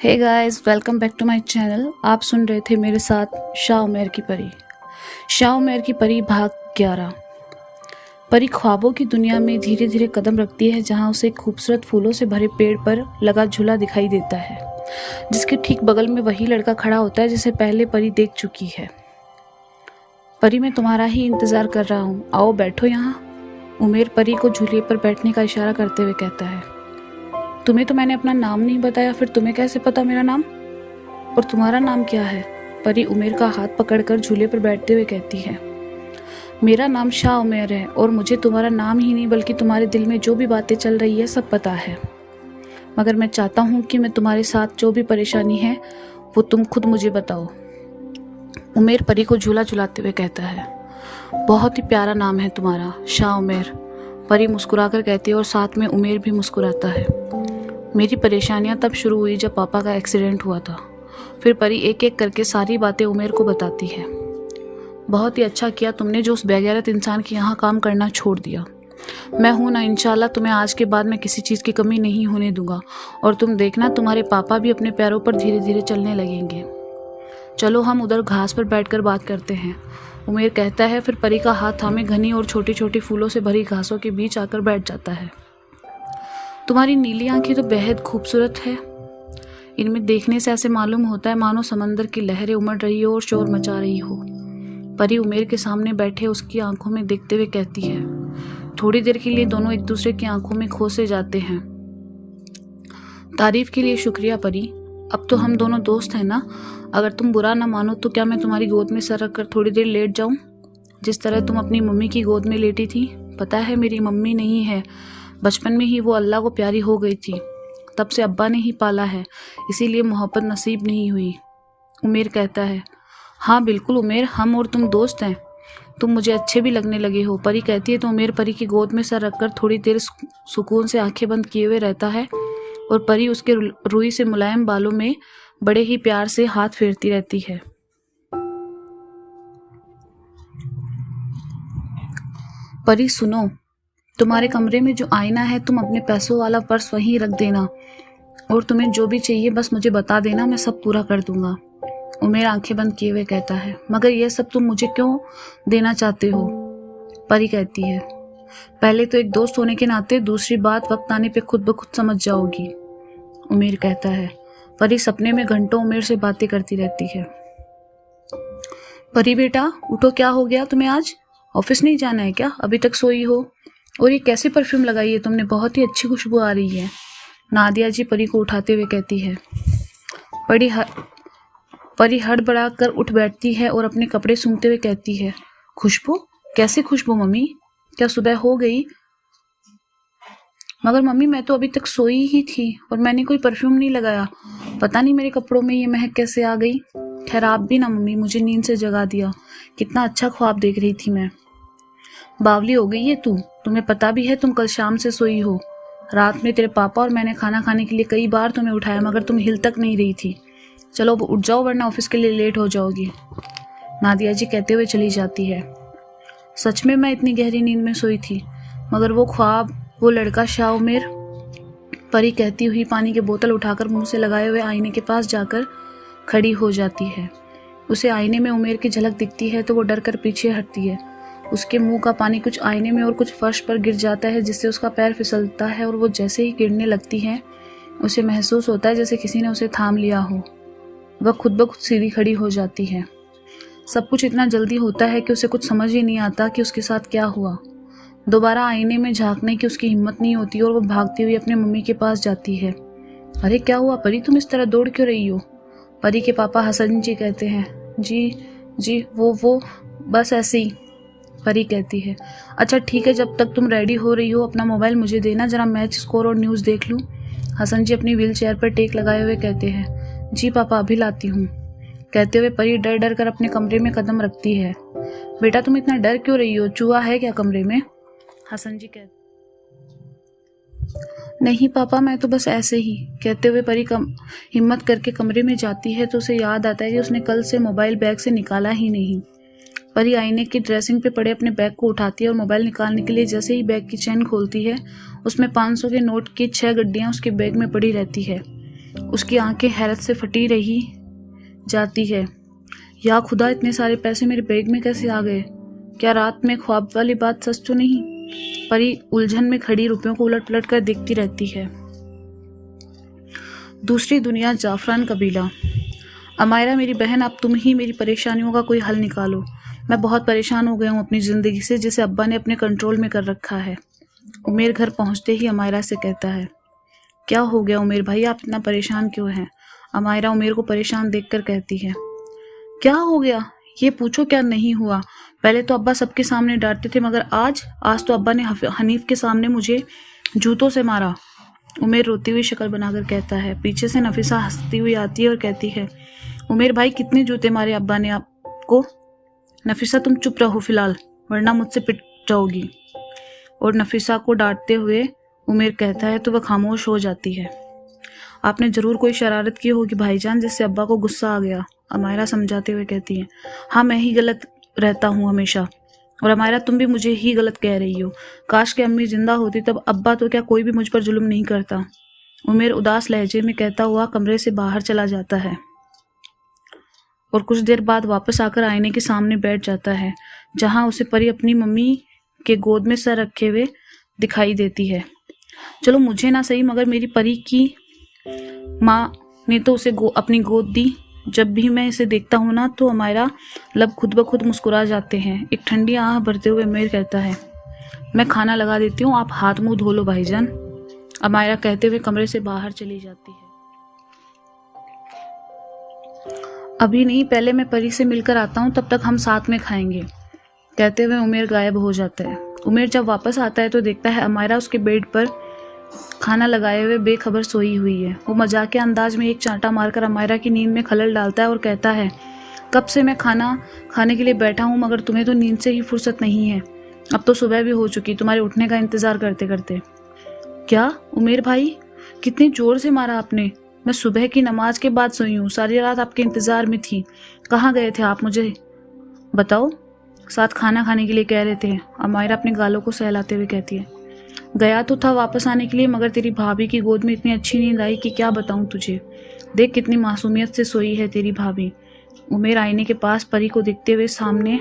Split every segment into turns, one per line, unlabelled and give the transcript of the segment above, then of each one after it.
Hey guys, welcome back to my channel. आप सुन रहे थे मेरे साथ शाह उमर की परी। शाह उमर की परी भाग 11। परी ख्वाबों की दुनिया में धीरे धीरे कदम रखती है, जहां उसे खूबसूरत फूलों से भरे पेड़ पर लगा झूला दिखाई देता है, जिसके ठीक बगल में वही लड़का खड़ा होता है जिसे पहले परी देख चुकी है। परी, मैं तुम्हारा ही इंतजार कर रहा हूँ, आओ बैठो यहाँ। उमेर परी को झूले पर बैठने का इशारा करते हुए कहता है। तुम्हें तो मैंने अपना नाम नहीं बताया, फिर तुम्हें कैसे पता मेरा नाम? और तुम्हारा नाम क्या है? परी उमेर का हाथ पकड़कर झूले पर बैठते हुए कहती है। मेरा नाम शाह उमेर है और मुझे तुम्हारा नाम ही नहीं बल्कि तुम्हारे दिल में जो भी बातें चल रही है सब पता है। मगर मैं चाहता हूँ कि मैं तुम्हारे साथ जो भी परेशानी है वो तुम खुद मुझे बताओ। उमेर परी को झूला झुलाते हुए कहता है। बहुत ही प्यारा नाम है तुम्हारा, शाह उमेर। परी मुस्कुराकर कहती है और साथ में उमेर भी मुस्कुराता है। मेरी परेशानियां तब शुरू हुई जब पापा का एक्सीडेंट हुआ था। फिर परी एक एक करके सारी बातें उमेर को बताती है। बहुत ही अच्छा किया तुमने जो उस बेगैरत इंसान के यहाँ काम करना छोड़ दिया। मैं हूं ना, इंशाल्लाह तुम्हें आज के बाद मैं किसी चीज़ की कमी नहीं होने दूंगा। और तुम देखना, तुम्हारे पापा भी अपने पैरों पर धीरे धीरे चलने लगेंगे। चलो हम उधर घास पर बैठकर बात करते हैं, उमेर कहता है। फिर परी का हाथ थामे घनी और छोटी छोटी फूलों से भरी घासों के बीच आकर बैठ जाता है। तुम्हारी नीली आंखें तो बेहद खूबसूरत है। इनमें देखने से ऐसे मालूम होता है मानो समंदर की लहरें उमड़ रही हो और शोर मचा रही हो। परी उमेर के सामने बैठे उसकी आंखों में देखते हुए कहती है। थोड़ी देर के लिए दोनों एक दूसरे की आंखों में खो से जाते हैं। तारीफ के लिए शुक्रिया परी। अब तो हम दोनों दोस्त हैं ना। अगर तुम बुरा ना मानो तो क्या मैं तुम्हारी गोद में सर रखकर थोड़ी देर लेट जाऊं, जिस तरह तुम अपनी मम्मी की गोद में लेटी थी? पता है मेरी मम्मी नहीं है, बचपन में ही वो अल्लाह को प्यारी हो गई थी। तब से अब्बा ने ही पाला है, इसीलिए मोहब्बत नसीब नहीं हुई। उमेर कहता है। हाँ बिल्कुल उमेर, हम और तुम दोस्त हैं। तुम मुझे अच्छे भी लगने लगे हो। परी कहती है तो उमेर परी की गोद में सर रखकर थोड़ी देर सुकून से आंखें बंद किए हुए रहता है और परी उसके रुई से मुलायम बालों में बड़े ही प्यार से हाथ फेरती रहती है। परी सुनो, तुम्हारे कमरे में जो आईना है, तुम अपने पैसों वाला पर्स वहीं रख देना और तुम्हें जो भी चाहिए बस मुझे बता देना, मैं सब पूरा कर दूंगा। उमेर आंखें बंद किए हुए कहता है। मगर यह सब तुम मुझे क्यों देना चाहते हो? परी कहती है। पहले तो एक दोस्त होने के नाते, दूसरी बात वक्त आने पे खुद ब खुद समझ जाओगी। उमेर कहता है। परी सपने में घंटों उमेर से बातें करती रहती है। परी बेटा उठो, क्या हो गया तुम्हें? आज ऑफिस नहीं जाना है क्या? अभी तक सोई हो? और ये कैसी परफ्यूम लगाई है तुमने? बहुत ही अच्छी खुशबू आ रही है। नादिया जी परी को उठाते हुए कहती है। परी हड़बड़ा कर उठ बैठती है और अपने कपड़े सूंघते हुए कहती है। खुशबू? कैसी खुशबू मम्मी? क्या सुबह हो गई? मगर मम्मी मैं तो अभी तक सोई ही थी और मैंने कोई परफ्यूम नहीं लगाया। पता नहीं मेरे कपड़ों में ये महक कैसे आ गई। खैर आप भी ना मम्मी, मुझे नींद से जगा दिया। कितना अच्छा ख्वाब देख रही थी मैं। बावली हो गई है तू। तुम्हें पता भी है तुम कल शाम से सोई हो। रात में तेरे पापा और मैंने खाना खाने के लिए कई बार तुम्हें उठाया, मगर तुम हिल तक नहीं रही थी। चलो उठ जाओ वरना ऑफिस के लिए लेट हो जाओगी। नादिया जी कहते हुए चली जाती है। सच में मैं इतनी गहरी नींद में सोई थी, मगर वो ख्वाब, वो लड़का शाह उमेर। परी कहती हुई पानी की बोतल उठाकर मुंह से लगाए हुए आईने के पास जाकर खड़ी हो जाती है। उसे आईने में उमेर की झलक दिखती है तो वो डर कर पीछे हटती है। उसके मुंह का पानी कुछ आईने में और कुछ फर्श पर गिर जाता है, जिससे उसका पैर फिसलता है और वो जैसे ही गिरने लगती है उसे महसूस होता है जैसे किसी ने उसे थाम लिया हो। वह खुद ब खुद सीधी खड़ी हो जाती है। सब कुछ इतना जल्दी होता है कि उसे कुछ समझ ही नहीं आता कि उसके साथ क्या हुआ। दोबारा आईने में झांकने की उसकी हिम्मत नहीं होती और वो भागती हुई अपने मम्मी के पास जाती है। अरे क्या हुआ परी, तुम इस तरह दौड़ क्यों रही हो? परी के पापा हसन जी कहते हैं। जी वो बस ऐसे ही। परी कहती है। अच्छा ठीक है, जब तक तुम रेडी हो रही हो अपना मोबाइल मुझे देना, जरा मैच स्कोर और न्यूज़ देख लूँ। हसन जी अपनी व्हील चेयर पर टेक लगाए हुए कहते हैं। जी पापा अभी लाती हूँ। कहते हुए परी डर डर कर अपने कमरे में कदम रखती है। बेटा तुम इतना डर क्यों रही हो? चूहा है क्या कमरे में? हसन जी कहते। नहीं पापा, मैं तो बस ऐसे ही। कहते हुए परी हिम्मत करके कमरे में जाती है तो उसे याद आता है कि उसने कल से मोबाइल बैग से निकाला ही नहीं। परी आईने की ड्रेसिंग पे पड़े अपने बैग को उठाती है और मोबाइल निकालने के लिए जैसे ही बैग की चेन खोलती है, उसमें 500 के नोट की 6 गड्डियां उसके बैग में पड़ी रहती है उसकी आंखें हैरत से फटी रही जाती है। या खुदा, इतने सारे पैसे मेरे बैग में कैसे आ गए? क्या रात में ख्वाब वाली बात सच तो नहीं? परी उलझन में खड़ी रुपयों को उलट पलट कर देखती रहती है। दूसरी दुनिया, जाफरान कबीला। अमायरा मेरी बहन, अब तुम ही मेरी परेशानियों का कोई हल निकालो। मैं बहुत परेशान हो गया हूँ अपनी ज़िंदगी से, जिसे अब्बा ने अपने कंट्रोल में कर रखा है। उमेर घर पहुँचते ही अमायरा से कहता है, क्या हो गया उमेर भाई, आप इतना परेशान क्यों हैं? अमायरा उमेर को परेशान देखकर कहती है, क्या हो गया? ये पूछो क्या नहीं हुआ। पहले तो अब्बा सबके सामने डांटते थे, मगर आज तो अब्बा ने हनीफ के सामने मुझे जूतों से मारा। उमेर रोती हुई शक्ल बनाकर कहता है। पीछे से नफीसा हंसती हुई आती है और कहती है, उमेर भाई कितने जूते मारे अब्बा ने आपको? नफीसा तुम चुप रहो फिलहाल, वरना मुझसे पिट जाओगी। और नफीसा को डांटते हुए उमेर कहता है तो वह खामोश हो जाती है। आपने जरूर कोई शरारत की होगी भाईजान, जिससे अब्बा को गुस्सा आ गया। अमायरा समझाते हुए कहती है, हाँ मैं ही गलत रहता हूँ हमेशा। और अमायरा तुम भी मुझे ही गलत कह रही हो। काश के अम्मी जिंदा होती, तब अब्बा तो क्या कोई भी मुझ पर जुल्म नहीं करता। उमेर उदास लहजे में कहता हुआ कमरे से बाहर चला जाता है और कुछ देर बाद वापस आकर आईने के सामने बैठ जाता है, जहां उसे परी अपनी मम्मी के गोद में सर रखे हुए दिखाई देती है। चलो मुझे ना सही, मगर मेरी परी की माँ ने तो उसे अपनी गोद दी। जब भी मैं इसे देखता हूँ ना, तो अमायरा लब खुद ब खुद मुस्कुरा जाते हैं। एक ठंडी आह भरते हुए उमेर कहता है, मैं खाना लगा देती हूँ, आप हाथ मुंह धो लो भाईजान। अमायरा कहते हुए कमरे से बाहर चली जाती है। अभी नहीं, पहले मैं परी से मिलकर आता हूँ, तब तक हम साथ में खाएंगे। कहते हुए उमेर गायब हो जाता है। उमेर जब वापस आता है तो देखता है अमायरा उसके बेड पर खाना लगाए हुए बेखबर सोई हुई है। वो मजाक के अंदाज में एक चांटा मारकर अमायरा की नींद में खलल डालता है और कहता है, कब से मैं खाना खाने के लिए बैठा हूँ, मगर तुम्हें तो नींद से ही फुर्सत नहीं है। अब तो सुबह भी हो चुकी, तुम्हारे उठने का इंतजार करते करते। क्या उमेर भाई, कितनी जोर से मारा आपने? मैं सुबह की नमाज के बाद सोई हूँ, सारी रात आपके इंतजार में थी। कहाँ गए थे आप, मुझे बताओ? साथ खाना खाने के लिए कह रहे थे। अमायरा अपने गालों को सहलाते हुए कहती है, गया तो था वापस आने के लिए, मगर तेरी भाभी की गोद में इतनी अच्छी नींद आई कि क्या बताऊं तुझे। देख कितनी मासूमियत से सोई है तेरी भाभी। उमेर आईने के पास परी को देखते हुए सामने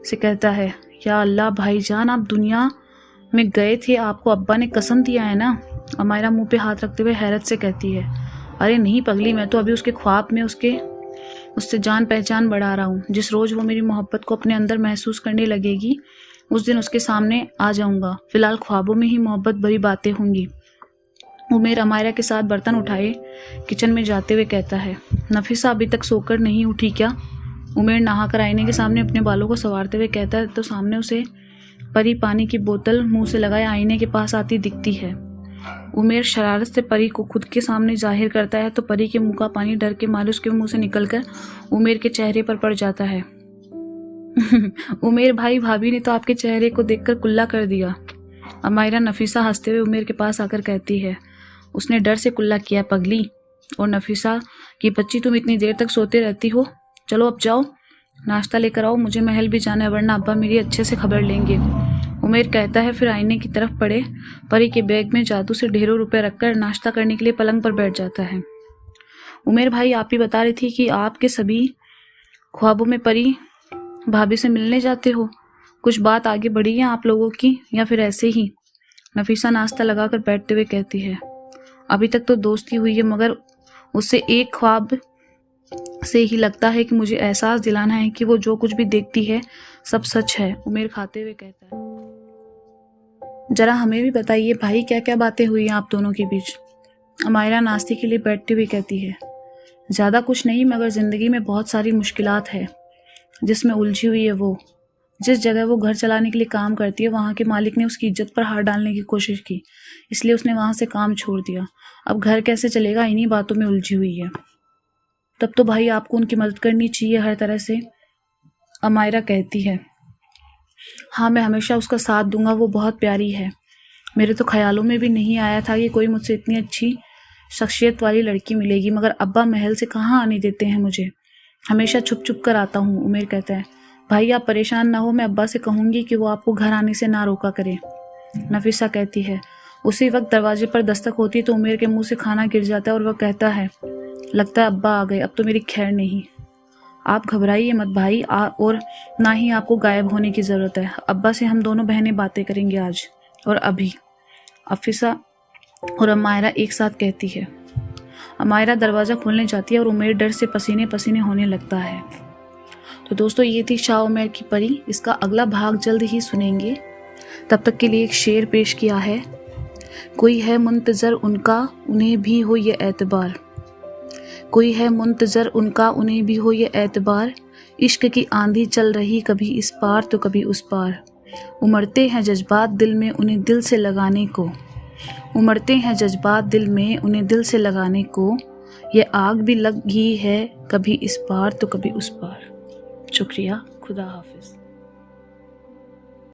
से कहता है, या अल्लाह भाईजान, आप दुनिया में गए थे, आपको अब्बा ने कसम दिया है ना? अमायरा मुंह पे हाथ रखते हुए हैरत से कहती है, अरे नहीं पगली, मैं तो अभी उसके ख्वाब में उससे जान पहचान बढ़ा रहा हूँ। जिस रोज वो मेरी मोहब्बत को अपने अंदर महसूस करने लगेगी, उस दिन उसके सामने आ जाऊंगा। फिलहाल ख्वाबों में ही मोहब्बत भरी बातें होंगी। उमेर अमायरा के साथ बर्तन उठाए किचन में जाते हुए कहता है, नफीसा अभी तक सोकर नहीं उठी क्या? उमेर नहाकर आईने के सामने अपने बालों को संवारते हुए कहता है तो सामने उसे परी पानी की बोतल मुंह से लगाए आईने के पास आती दिखती है। उमेर शरारत से परी को खुद के सामने जाहिर करता है तो परी के मुंह का पानी डर के मारे उसके मुंह से निकलकर उमेर के चेहरे पर पड़ जाता है। उमेर भाई, भाभी ने तो आपके चेहरे को देखकर कुल्ला कर दिया। अमायरा नफीसा हंसते हुए उमेर के पास आकर कहती है, उसने डर से कुल्ला किया पगली। और नफीसा की बच्ची, तुम इतनी देर तक सोते रहती हो, चलो अब जाओ नाश्ता लेकर आओ, मुझे महल भी जाना है, वरना अब्बा मेरी अच्छे से खबर लेंगे। उमेर कहता है, फिर आईने की तरफ पड़े परी के बैग में जादू से ढेरों रुपए रखकर नाश्ता करने के लिए पलंग पर बैठ जाता है। उमेर भाई, आप ही बता रही थी कि आपके सभी ख्वाबों में परी भाभी से मिलने जाते हो। कुछ बात आगे बढ़ी है आप लोगों की, या फिर ऐसे ही? नफीसा नाश्ता लगाकर बैठते हुए कहती है, अभी तक तो दोस्ती हुई है, मगर उससे एक ख्वाब से ही लगता है कि मुझे एहसास दिलाना है कि वो जो कुछ भी देखती है सब सच है। उमेर खाते हुए कहता है, जरा हमें भी बताइए भाई, क्या क्या बातें हुई हैं आप दोनों के बीच? अमायरा नाश्ते के लिए बैठते हुए कहती है, ज़्यादा कुछ नहीं, मगर ज़िंदगी में बहुत सारी मुश्किलात है जिसमें उलझी हुई है वो। जिस जगह वो घर चलाने के लिए काम करती है, वहाँ के मालिक ने उसकी इज्जत पर हाथ डालने की कोशिश की, इसलिए उसने वहाँ से काम छोड़ दिया। अब घर कैसे चलेगा, इन्हीं बातों में उलझी हुई है। तब तो भाई आपको उनकी मदद करनी चाहिए हर तरह से। अमायरा कहती है, हाँ मैं हमेशा उसका साथ दूंगा, वो बहुत प्यारी है। मेरे तो ख्यालों में भी नहीं आया था कि कोई मुझसे इतनी अच्छी शख्सियत वाली लड़की मिलेगी, मगर अब्बा महल से कहाँ आने देते हैं मुझे, हमेशा छुप छुप कर आता हूँ। उमेर कहता है, भाई आप परेशान ना हो, मैं अब्बा से कहूँगी कि वो आपको घर आने से ना रोका करे। नफीसा कहती है, उसी वक्त दरवाजे पर दस्तक होती है तो उमेर के मुंह से खाना गिर जाता है और वह कहता है, लगता है अब्बा आ गए, अब तो मेरी खैर नहीं। आप घबराइए मत भाई, और ना ही आपको गायब होने की ज़रूरत है। अब्बा से हम दोनों बहनें बातें करेंगे आज और अभी, अफीसा और अमायरा एक साथ कहती है। अमायरा दरवाज़ा खोलने जाती है और उमेर डर से पसीने पसीने होने लगता है। तो दोस्तों, ये थी शाह उमर की परी। इसका अगला भाग जल्द ही सुनेंगे। तब तक के लिए एक शेर पेश किया है। कोई है मुंतज़र उनका, उन्हें भी हो ये एतबार। कोई है मुंतज़र उनका, उन्हें भी हो ये एतबार। इश्क की आंधी चल रही कभी इस पार तो कभी उस पार। उमड़ते हैं जज्बात दिल में उन्हें दिल से लगाने को। उमड़ते हैं जज्बात दिल में उन्हें दिल से लगाने को। ये आग भी लगी है कभी इस पार तो कभी उस पार। शुक्रिया, खुदा हाफिज़।